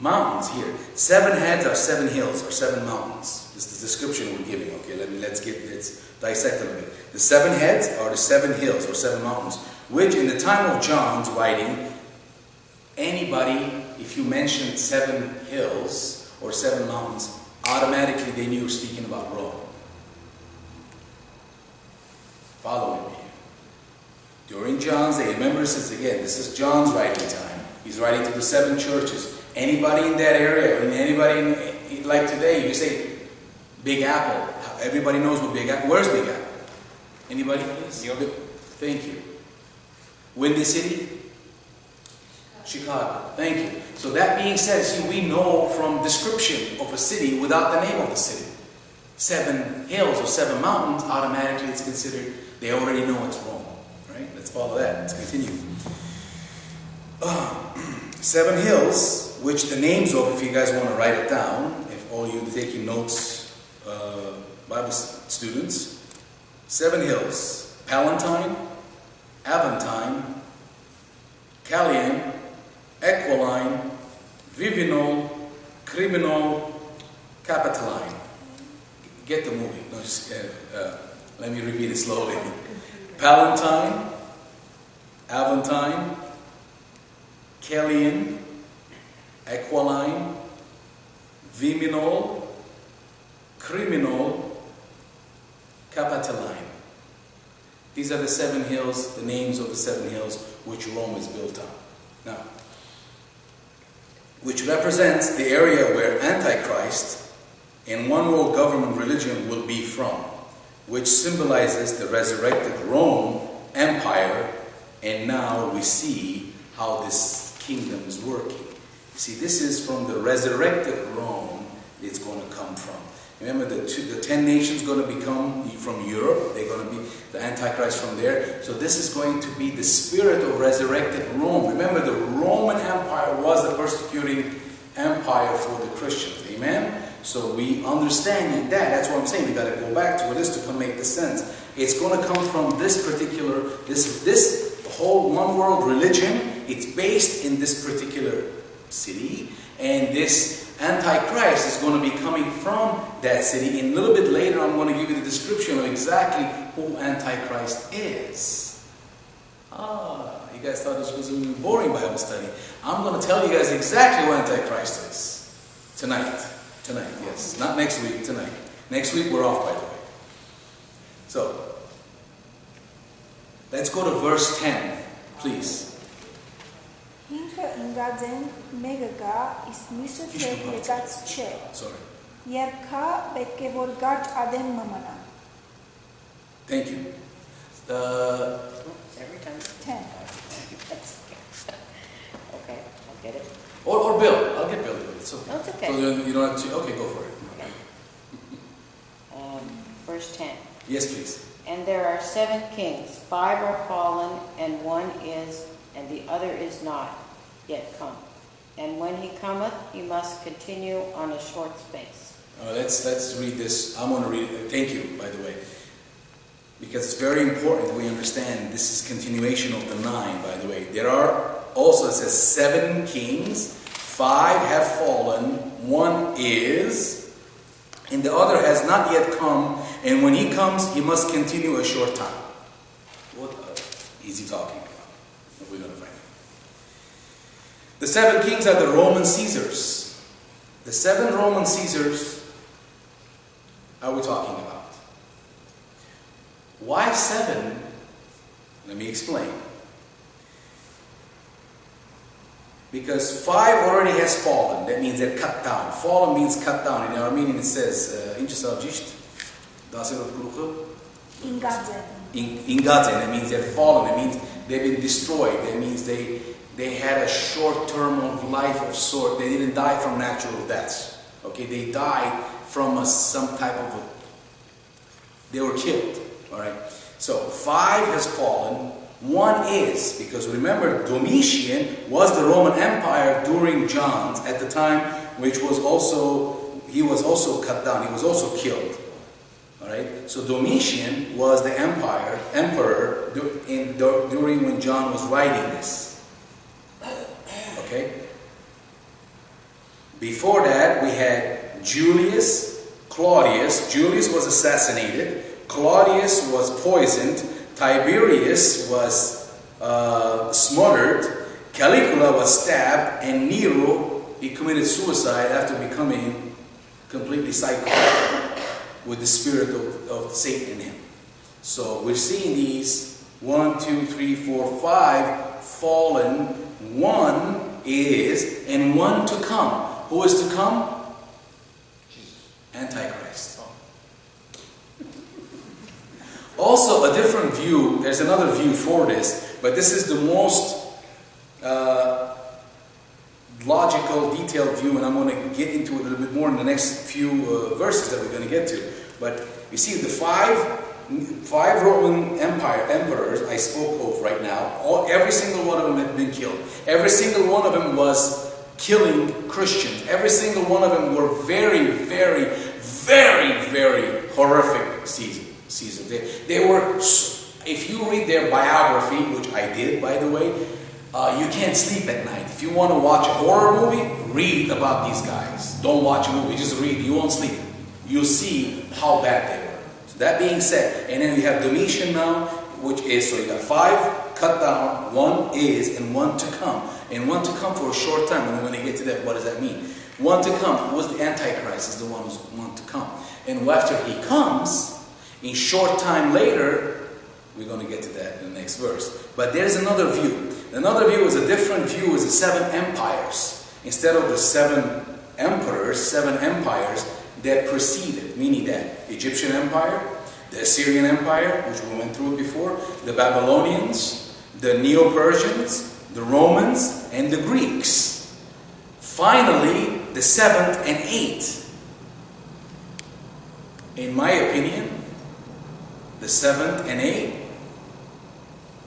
mountains here. 7 heads are 7 hills or 7 mountains. This is the description we're giving. Okay, let's dissect them a bit. The 7 heads are the 7 hills or 7 mountains, which in the time of John's writing, anybody, if you mentioned 7 hills or 7 mountains, automatically they knew you were speaking about Rome. Following me. During John's day, remember this is John's writing time. He's writing to the 7 churches. Anybody in that area, anybody like today, you say Big Apple. Everybody knows what Big Apple. Where's Big Apple? Anybody, please? Thank you. Windy City? Chicago. Thank you. So that being said, see, we know from description of a city without the name of the city. 7 hills or 7 mountains, automatically it's considered, they already know it's Rome. Right? Let's follow that. Let's continue. 7 hills, which the names of, if you guys want to write it down, if all you taking notes, Bible students, 7 hills: Palatine, Aventine, Callium, Equiline, Vivinal, Criminal, Capitoline. Get the movie. No, just, let me repeat it slowly. Palatine, Aventine, Callium, Equiline, Viminal, Criminal, Capitoline. These are the 7 hills, the names of the 7 hills which Rome is built on. Now, which represents the area where Antichrist and one world government religion will be from, which symbolizes the resurrected Rome Empire, and now we see how this kingdom is working. You see, this is from the resurrected Rome it's going to come from. Remember, the 10 nations going to become from Europe. They're going to be the Antichrist from there. So this is going to be the spirit of resurrected Rome. Remember, the Roman Empire was the persecuting empire for the Christians. Amen? So we understand that. That's what I'm saying. We got to go back to this to make the sense. It's going to come from this particular, this whole one world religion. It's based in this particular city. And this Antichrist is going to be coming from that city. And a little bit later, I'm going to give you the description of exactly who Antichrist is. You guys thought this was a boring Bible study. I'm going to tell you guys exactly who Antichrist is. Tonight. Tonight, yes. Not next week, tonight. Next week, we're off, by the way. So, let's go to verse 10, please. Ինքը ինգածեն մեկը գա, իսկ մյուսը թե եկած չէ։ Երբ կա, պետք է որ գաճ ադեմ մմնա։ Thank you. Every time? 10. Okay, I'll get it. Or Bill. I'll get Bill to do it. It's okay. No, it's okay. So you don't have to, okay, go for it. Okay. Verse 10. Yes, please. And there are 7 kings, 5 are fallen, and 1 is, and the other is not yet come. And when he cometh, he must continue on a short space. Let's read this. I'm going to read it. Thank you, by the way. Because it's very important that we understand this is continuation of the 9, by the way. There are also, it says 7 kings, 5 have fallen, 1 is, and the other has not yet come, and when he comes, he must continue a short time. What is he talking about? We're going to find out. The 7 kings are the Roman Caesars. The 7 Roman Caesars are we talking about? Why 7? Let me explain. Because 5 already has fallen. That means they're cut down. Fallen means cut down. In Armenian it says, Ingadzen. That means they're fallen. That means they've been destroyed. That means they had a short term of life of sort. They didn't die from natural deaths. Okay, they died from some type of they were killed. Alright. So 5 has fallen. 1 is, because remember, Domitian was the Roman Empire during John's at the time, which was also, he was also cut down, he was also killed. Alright, so Domitian was the emperor during when John was writing this. Okay? Before that, we had Julius, Claudius. Julius was assassinated. Claudius was poisoned. Tiberius was smothered. Caligula was stabbed. And Nero, he committed suicide after becoming completely psycho with the spirit of Satan in him. So we're seeing these 1, 2, 3, 4, 5 fallen. One is, and one to come. Who is to come? Jesus. Antichrist. Also, a different view, there's another view for this, but this is the most logical, detailed view, and I'm going to get into it a little bit more in the next few verses that we're going to get to. But you see, the five Roman emperors I spoke of right now, every single one of them had been killed. Every single one of them was killing Christians. Every single one of them were very, very, very, very horrific Caesars. They were, if you read their biography, which I did, by the way, you can't sleep at night. If you want to watch a horror movie, read about these guys. Don't watch a movie, just read. You won't sleep. You'll see how bad they were. So that being said, and then we have Domitian now, which is, so you got 5 cut down, 1 is, and 1 to come. And 1 to come for a short time. And when we get to that, what does that mean? 1 to come was the Antichrist, is the one who's 1 to come. And after he comes, in short time later, we're going to get to that in the next verse. But there's another view. Another view is a different view, is the 7 empires. Instead of the 7 emperors, 7 empires that preceded, meaning that Egyptian Empire, the Assyrian Empire, which we went through it before, the Babylonians, the Neo-Persians, the Romans, and the Greeks. Finally, the 7th and 8th. In my opinion, the 7th and 8th,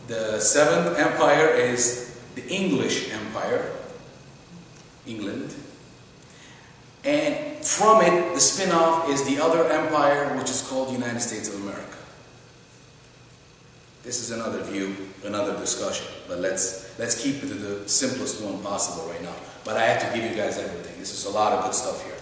the 7th empire is the English Empire, England. And from it, the spin-off is the other empire, which is called the United States of America. This is another view, another discussion. But let's keep it to the simplest one possible right now. But I have to give you guys everything. This is a lot of good stuff here.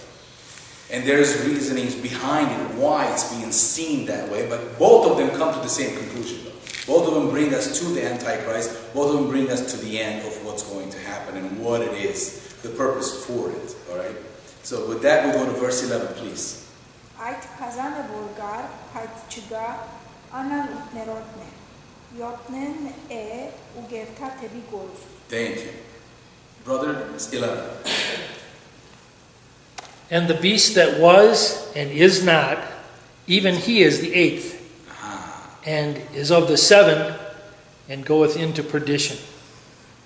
And there's reasonings behind it, why it's being seen that way. But both of them come to the same conclusion, though. Both of them bring us to the Antichrist. Both of them bring us to the end of what's going to happen and what it is, the purpose for it. All right? So with that, we'll go to verse 11, please. Այդ քազանը որ գար, հայց չգա, անան ութներորդն է, յոթնեն է ու գերթա թևի գորուստ. Thank you. Brother, it's 11. And the beast that was and is not, even he is the 8th, and is of the 7, and goeth into perdition.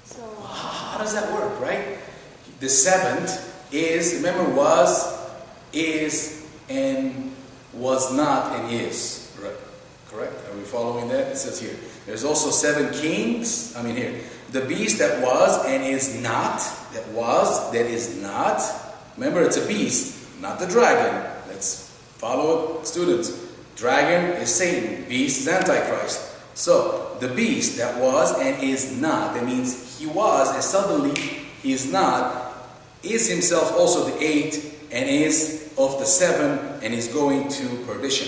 So, how does that work, right? The 7th is, remember, was, is, and was not, and is. Correct? Are we following that? It says here. There's also 7 kings. I mean here. The beast that was and is not. That was, that is not. Remember, it's a beast, not the dragon. Let's follow it, students. Dragon is Satan. Beast is Antichrist. So, the beast that was and is not. That means he was and suddenly he is not. Is himself also the 8th and is of the 7 and is going to perdition.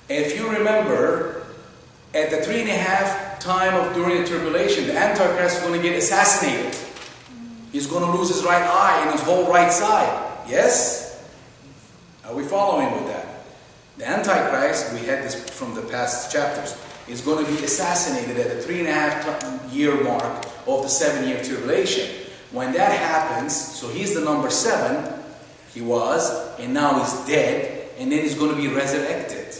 If you remember, at the 3.5 time of during the tribulation, the Antichrist is going to get assassinated. He's going to lose his right eye and his whole right side. Yes? Are we following with that? The Antichrist, we had this from the past chapters, is going to be assassinated at the 3.5 year mark of the 7-year tribulation. When that happens, so he's the number 7, he was, and now he's dead, and then he's going to be resurrected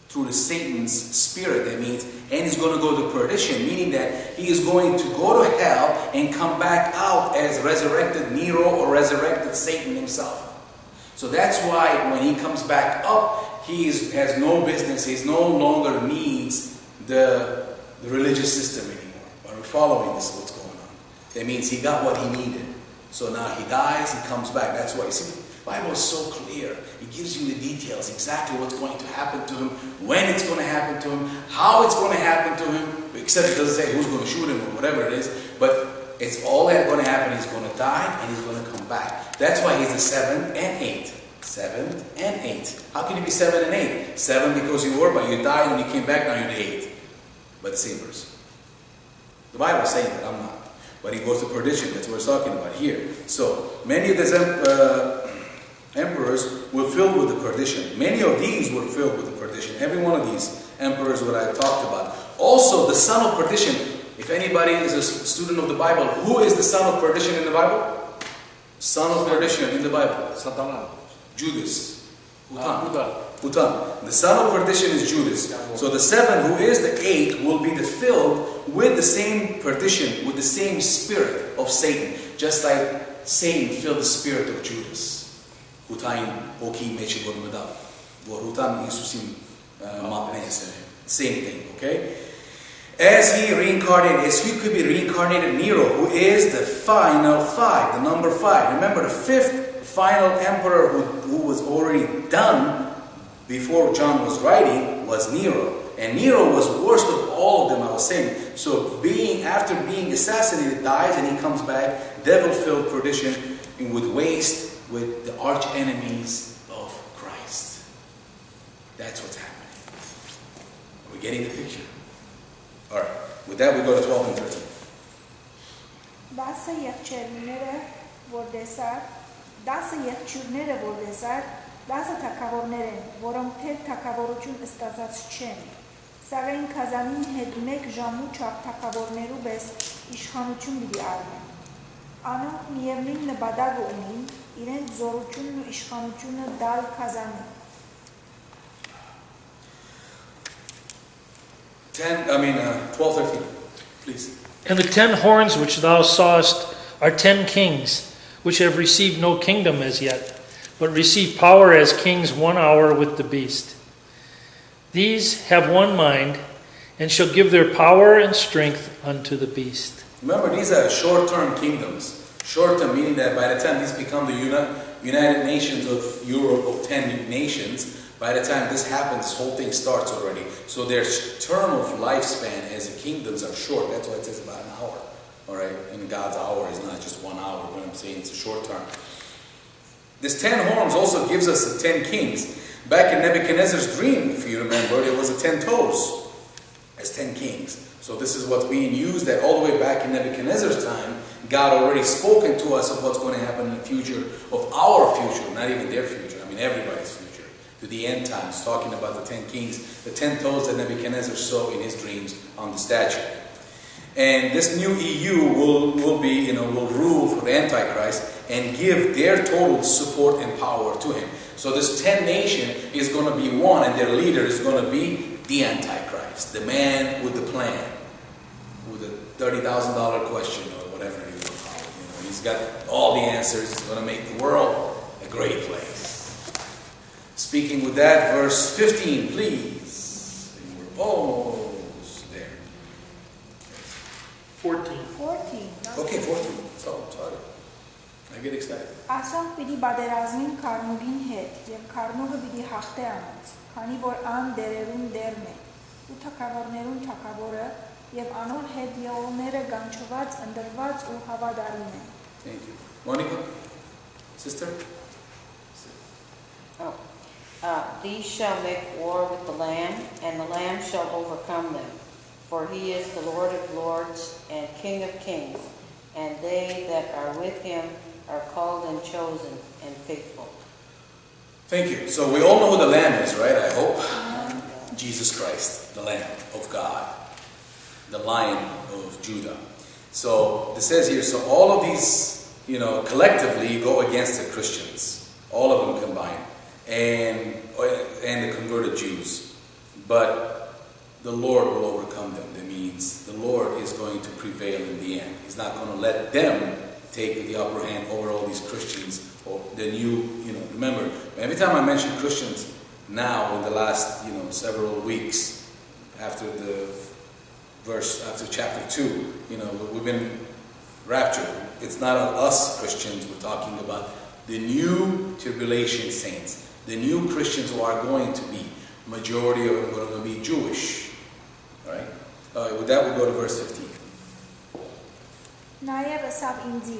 through the Satan's spirit, that means, and he's going to go to perdition, meaning that he is going to go to hell and come back out as resurrected Nero or resurrected Satan himself. So that's why when he comes back up, he has no business, he no longer needs the religious system anymore. Are we following this, what's going on? That means he got what he needed. So now he dies, he comes back. That's why, you see, the Bible is so clear. It gives you the details, exactly what's going to happen to him, when it's going to happen to him, how it's going to happen to him, except it doesn't say who's going to shoot him or whatever it is. But It's all that's going to happen. He's going to die and he's going to come back. That's why he's the 7th and 8th. 7th and 8th. How can you be 7 and 8? 7 because you were, but you died and you came back, now you're the 8th. But the same person. The Bible is saying that, I'm not. But he goes to perdition. That's what we're talking about here. So, many of these emperors were filled with the perdition. Many of these were filled with the perdition. Every one of these emperors what I talked about. Also, the son of perdition. If anybody is a student of the Bible, who is the son of perdition in the Bible? Son of perdition in the Bible. Judas. Hutam. The son of perdition is Judas. So the 7, who is the 8, will be filled with the same perdition, with the same spirit of Satan. Just like Satan filled the spirit of Judas. Same thing, okay? As he could be reincarnated Nero, who is the final 5, the number 5. Remember, the 5th final emperor who was already done before John was writing was Nero. And Nero was worst of all of them, I was saying. So after being assassinated, dies and he comes back, devil-filled perdition, and with waste, with the arch enemies of Christ. That's what's happening. Are we getting the picture? Alright, with that we go to 12 and 13. Դասը եւ չերները, որ դեսար, 10 թագավորներ են, որոնք թեր թագավորություն ստացած չեն։ Սակայն Քազանին հետ 1 ժամու չափ թագավորներու պես իշխանություն պիտի առնեն։ Անոնք միևնույն նպատակը ունին, իրենց զորությունն ու իշխանությունը դալ Քազանին։ 12, 13, please. And the 10 horns which thou sawest are 10 kings, which have received no kingdom as yet, but receive power as kings 1 hour with the beast. These have one mind, and shall give their power and strength unto the beast. Remember, these are short-term kingdoms. Short-term meaning that by the time these become the United Nations of Europe, of 10 nations, by the time this happens, this whole thing starts already. So their term of lifespan as the kingdoms are short. That's why it says about an hour. Alright? And God's hour is not just 1 hour. What I'm saying, it's a short term. This 10 horns also gives us the 10 kings. Back in Nebuchadnezzar's dream, if you remember, there was a 10 toes as 10 kings. So this is what's being used that all the way back in Nebuchadnezzar's time, God already spoken to us of what's going to happen in the future, of our future, not even their future, I mean everybody's future. To the end times, talking about the 10 kings, the 10 toes that Nebuchadnezzar saw in his dreams on the statue. And this new EU will rule for the Antichrist and give their total support and power to him. So this 10 nation is going to be one, and their leader is going to be the Antichrist, the man with the plan, with the $30,000 question or whatever he will call it. He's got all the answers. He's going to make the world a great place. Speaking with that, verse 15, please. And we're almost there. 14. Okay, 14. So, sorry. I get excited. Ասոնք պիտի բادرազմին Քարնուգին հետ, եւ Քարնուգը պիտի հաղթե անց, քանի որ ան դերերուն դերն է, ու թագավորներուն թագավորը, եւ անոր հետ եղողները գանչված, ընդրված ու հավատարիմ են։ Thank you. Monica? Sister? These shall make war with the Lamb, and the Lamb shall overcome them. For he is the Lord of lords and King of kings, and they that are with him are called and chosen and faithful. Thank you. So we all know who the Lamb is, right? I hope. Jesus Christ, the Lamb of God, the Lion of Judah. So this says here, so all of these, collectively go against the Christians. All of them combined. And the converted Jews. But the Lord will overcome them. That means the Lord is going to prevail in the end. He's not going to let them take the upper hand over all these Christians or the new, remember, every time I mention Christians now in the last, several weeks after after chapter 2, we've been raptured. It's not us Christians we're talking about. The new tribulation saints, the new Christians who are going to be, majority of them are going to be Jewish. All right? With that, we go to verse 15. Նաև ըսավ ինձի.